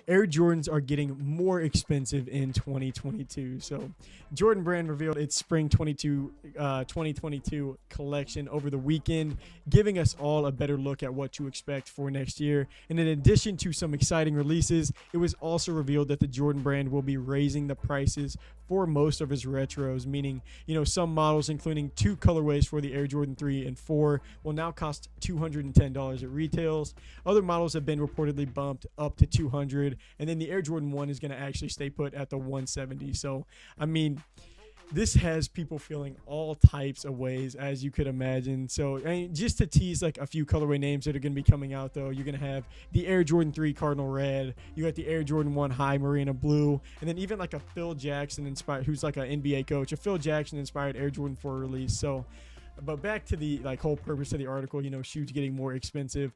Air Jordans are getting more expensive in 2022. So Jordan Brand revealed its spring 2022 collection over the weekend, giving us all a better look at what to expect for next year. And in addition to some exciting releases, it was also revealed that the Jordan Brand will be raising the prices for most of his retros, meaning, some models, including 2 colorways for the Air Jordan 3 and 4, will now cost $210 at retails. Other models have been reportedly bumped up to $200, and then the Air Jordan 1 is going to actually stay put at the $170. So, this has people feeling all types of ways, as you could imagine. So, just to tease like a few colorway names that are going to be coming out, though, you're going to have the Air Jordan 3 Cardinal Red. You got the Air Jordan 1 High Marina Blue. And then even like a Phil Jackson inspired, who's like an NBA coach, a Phil Jackson inspired Air Jordan 4 release. So, but back to the whole purpose of the article, shoes getting more expensive.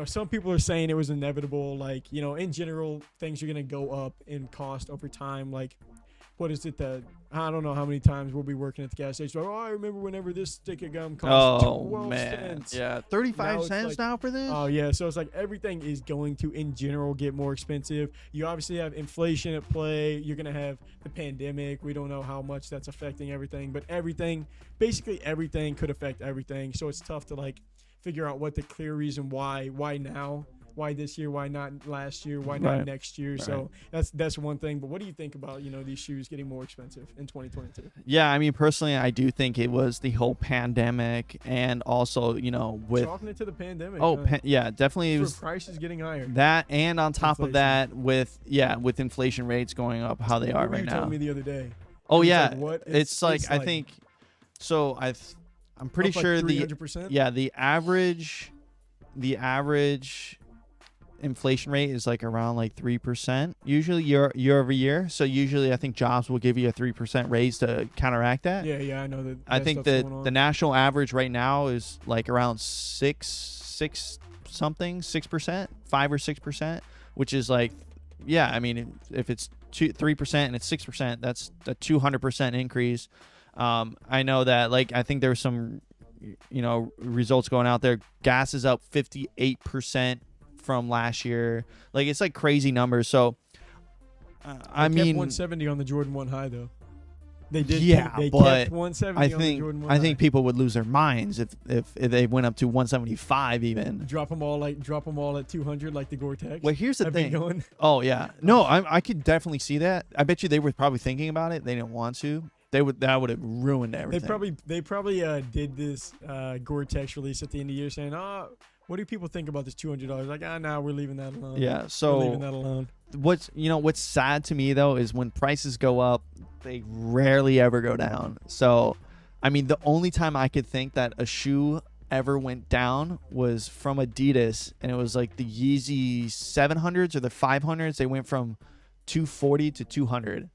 Some people are saying it was inevitable. Like, in general, things are going to go up in cost over time. Like, what is it that I don't know how many times we'll be working at the gas station. I remember whenever this stick of gum cost 12 cents. Yeah, 35 cents now for this? Oh, yeah. So it's like everything is going to, in general, get more expensive. You obviously have inflation at play. You're going to have the pandemic. We don't know how much that's affecting everything. But basically everything could affect everything. So it's tough to, figure out what the clear reason why now. Why this year? Why not last year? Why not next year? Right. So that's one thing. But what do you think about these shoes getting more expensive in 2022? Yeah, personally, I do think it was the whole pandemic, and also with chalking it to the pandemic. Yeah, definitely. It was prices getting higher. That, and on top of that, with inflation rates going up how they are right now. You told me the other day. Oh yeah, it's like I think so. I'm pretty sure 300%? the average inflation rate is around 3% usually year over year. So usually I think jobs will give you a 3% raise to counteract that. Yeah, I know that. I think that the national average right now is around 6%, 5 or 6%, which is if it's 3% and it's 6%, that's a 200% increase. I know that I think there's some results going out there. Gas is up 58% from last year. It's crazy numbers. So I kept mean 170 on the Jordan 1 High though. They did. Yeah, they but kept 170 on the Jordan 1 I High. think people would lose their minds if they went up to 175 even. Drop them all at 200 like the Gore-Tex. Well, here's the thing. Oh yeah, no, I could definitely see that. I bet you they were probably thinking about it. They didn't want to. That would have ruined everything. They probably did this Gore-Tex release at the end of the year saying, what do people think about this $200? Nah, we're leaving that alone. Yeah, so we're leaving that alone. What's sad to me though is when prices go up, they rarely ever go down. So, the only time I could think that a shoe ever went down was from Adidas, and it was the Yeezy 700s or the 500s. They went from 240 to 200.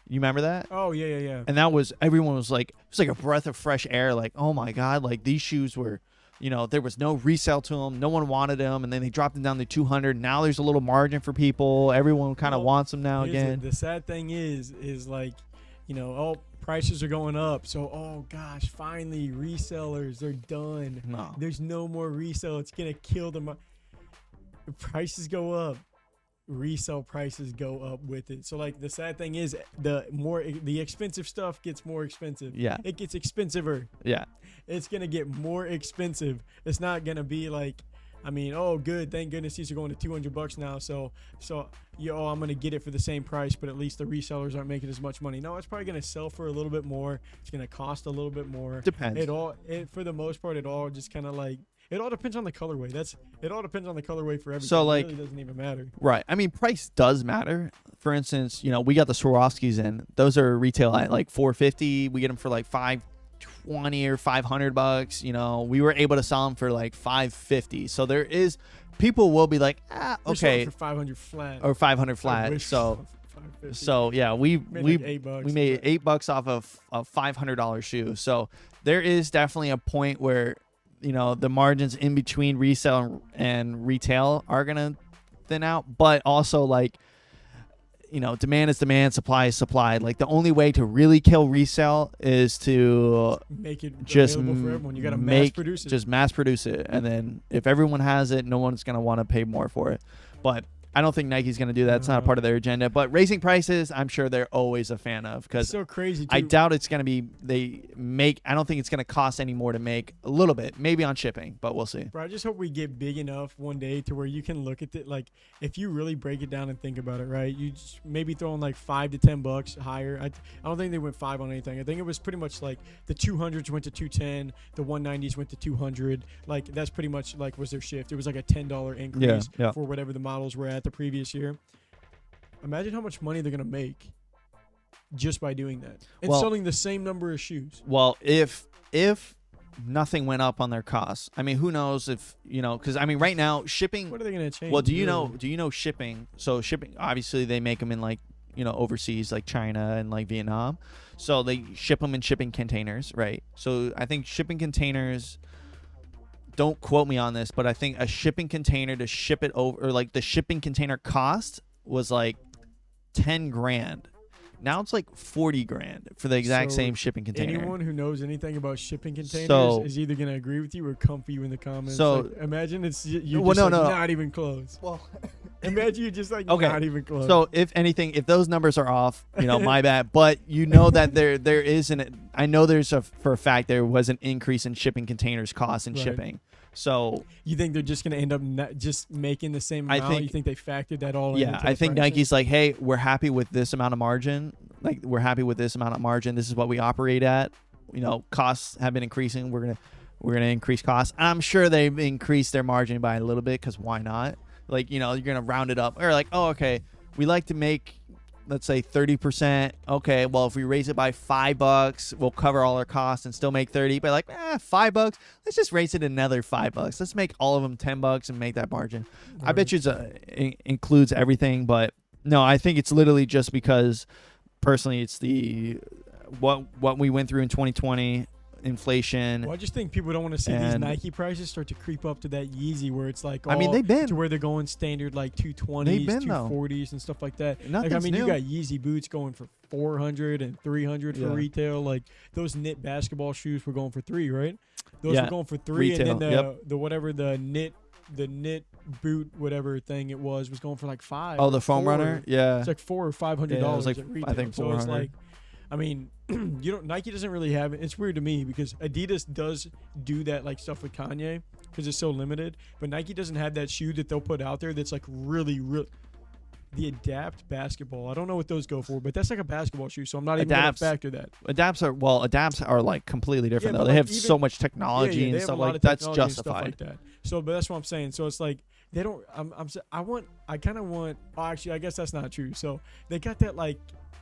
You remember that? Oh yeah. And that was, everyone was it was like a breath of fresh air. Oh my God, these shoes were, there was no resale to them. No one wanted them. And then they dropped them down to 200. Now there's a little margin for people. Everyone kind of wants them now again. The sad thing is prices are going up. So, gosh, finally resellers are done. No. There's no more resale. It's going to kill them. The prices go up. Resale prices go up with it. So the sad thing is the expensive stuff gets more expensive. Yeah. It gets expensiver. Yeah. It's going to get more expensive. It's not going to be good. Thank goodness these are going to $200 now. So I'm going to get it for the same price, but at least the resellers aren't making as much money. No, it's probably going to sell for a little bit more. It's going to cost a little bit more. Depends. For the most part, it all just kind of it all depends on the colorway. It all depends on the colorway for everything. So it really doesn't even matter. Right. Price does matter. For instance, we got the Swarovskis in. Those are retail at $450. We get them for $520 or $500. We were able to sell them for $550. So there is, people will be okay, for 500 flat or 500 flat. So yeah, we made $8 off of a $500 shoe. So there is definitely a point where the margins in between resale and retail are gonna thin out, but also demand is demand, supply is supply. The only way to really kill resale is to make it available for everyone. You gotta mass produce it. Just mass produce it, and then if everyone has it, no one's gonna want to pay more for it. But I don't think Nike's going to do that. It's not a part of their agenda. But raising prices, I'm sure they're always a fan of, because It's so crazy. Too. I doubt it's going to be. I don't think it's going to cost any more to make. A little bit, maybe on shipping, but we'll see. Bro, I just hope we get big enough one day to where you can look at it. Like, if you really break it down and think about it, right? You just maybe throwing like $5 to $10 higher. I don't think they went 5 on anything. I think it was pretty much like the 200s went to 210, the 190s went to 200. Like, that's pretty much like was their shift. It was like a $10 increase for whatever the models were at the previous year. Imagine how much money they're gonna make just by doing that and selling the same number of shoes. Well, if nothing went up on their costs, I mean, who knows if because I mean, right now shipping. What are they gonna change? Well, do you know shipping? So shipping, obviously, they make them in like overseas, like China and like Vietnam. So they ship them in shipping containers, right? So I think shipping containers. Don't quote me on this, but I think a shipping container to ship it over, or like the shipping container cost was like 10 grand. Now it's like 40 grand for the exact same shipping container. Anyone who knows anything about shipping containers is either going to agree with you or come for you in the comments. So like, imagine it's you're not even close. Well, imagine you're just like not even close. So if anything, if those numbers are off, my bad. But that there is I know for a fact there was an increase in shipping containers costs and shipping. So you think they're just going to end up just making the same amount? You think they factored that all in? Yeah, I think Nike's like, hey, we're happy with this amount of margin. Like, we're happy with this amount of margin. This is what we operate at. Costs have been increasing. We're gonna increase costs. And I'm sure they've increased their margin by a little bit, because why not? Like, you're gonna round it up, or like, oh, okay, we like to make, let's say 30%. Okay, well, if we raise it by $5, we'll cover all our costs and still make 30. But like, $5, let's just raise it another $5. Let's make all of them $10 and make that margin. Right. I bet you it includes everything, but no, I think it's literally just because, personally, it's what we went through in 2020. Inflation. Well, I just think people don't want to see these Nike prices start to creep up to that Yeezy where it's like, they've been to where they're going standard like 220s, 240s and stuff like that. Like, I mean, you got Yeezy boots going for 400 and 300 for retail. Like, those knit basketball shoes were going for $3, right? Those were going for $3, retail. And then the whatever the knit boot whatever thing it was going for like $5. Oh, the foam runner, it's like $400 or $500 it was like, at retail. I think $400. So it's like, I mean, Nike doesn't really have it. It's weird to me because Adidas does do that like stuff with Kanye because it's so limited. But Nike doesn't have that shoe that they'll put out there that's like really, really the Adapt basketball. I don't know what those go for, but that's like a basketball shoe. So I'm not even going to factor that. Adapts are like completely different though. They have so much technology and stuff like that's justified. Like that. So, but that's what I'm saying. So it's like they don't. I kind of want. Oh, actually, I guess that's not true. So they got that like.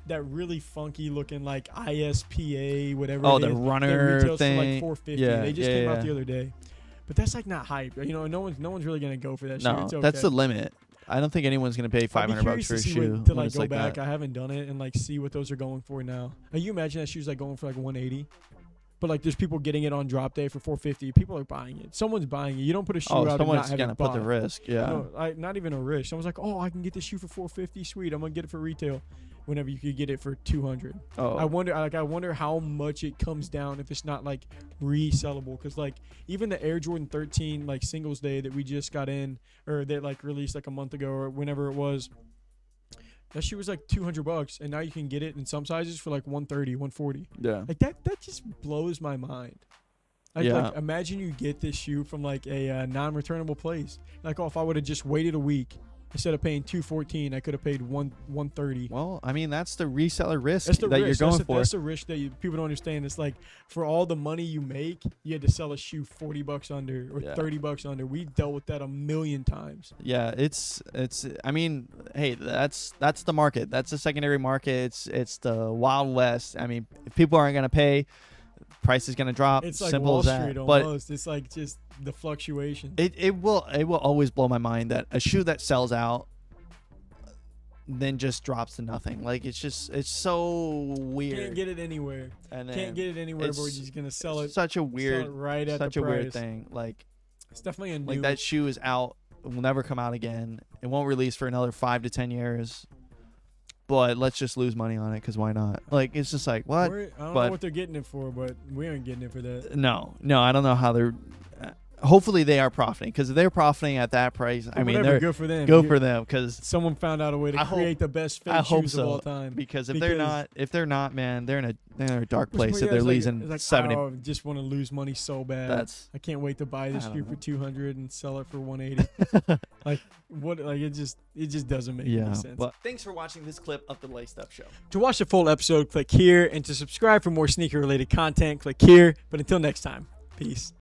That really funky looking like ISPA whatever. Oh, the runner thing. For like $450. They just came out the other day, but that's like not hype. No one's really gonna go for that. No, shoe. That's the limit. I don't think anyone's gonna pay $500 for a shoe. To like go back, I haven't done it and like see what those are going for now. You imagine that shoe's like going for like $180, but like there's people getting it on drop day for $450. People are buying it. Someone's buying it. You don't put a shoe out. Someone's and not gonna put the risk. Yeah. No, not even a risk. Someone's like, oh, I can get this shoe for $450. Sweet, I'm gonna get it for retail. Whenever you could get it for $200. Oh. I wonder how much it comes down if it's not like resellable. Because like even the Air Jordan 13 like Singles Day that we just got in or that like released like a month ago or whenever it was, that shoe was like $200 and now you can get it in some sizes for like $130, $140. Yeah. Like that just blows my mind. Like imagine you get this shoe from like a non-returnable place. Like, oh, if I would have just waited a week. Instead of paying $214, I could have paid $130. Well, I mean, that's the reseller risk you're going for. That's the risk that people don't understand. It's like for all the money you make, you had to sell a shoe $40 under or $30 under. We dealt with that a million times. Yeah, it's. I mean, hey, that's the market. That's the secondary market. It's the Wild West. I mean, if people aren't gonna pay, price is gonna drop. It's like simple Wall as that. Street almost. It's like just the fluctuation. It will always blow my mind that a shoe that sells out then just drops to nothing. Like it's so weird. Can't get it anywhere. And can't get it anywhere where you're just gonna sell it. Such a weird, right at such the a price. weird thing. Like it's definitely a new. Like that shoe is out. It will never come out again. It won't release for another 5 to 10 years. But let's just lose money on it because why not? Like it's just like what? I don't know what they're getting it for, but we aren't getting it for that. No, I don't know how they're. hopefully they are profiting, because if they're profiting at that price, I mean, Whatever, they're good for them. go for them, because Someone found out a way to I hope- create the best I fake hope shoes of all so, time. because if they're not, man, they're in a dark place Yeah, if they're it's like- losing it's like, 70. oh, I just want to lose money so bad. That's I can't wait to buy this I don't shoe know. for 200 and sell it for 180. Like what? Like it just doesn't make any sense. But thanks for watching this clip of the Laced Up Show. To watch the full episode, click here, and to subscribe for more sneaker related content, click here. But until next time, peace.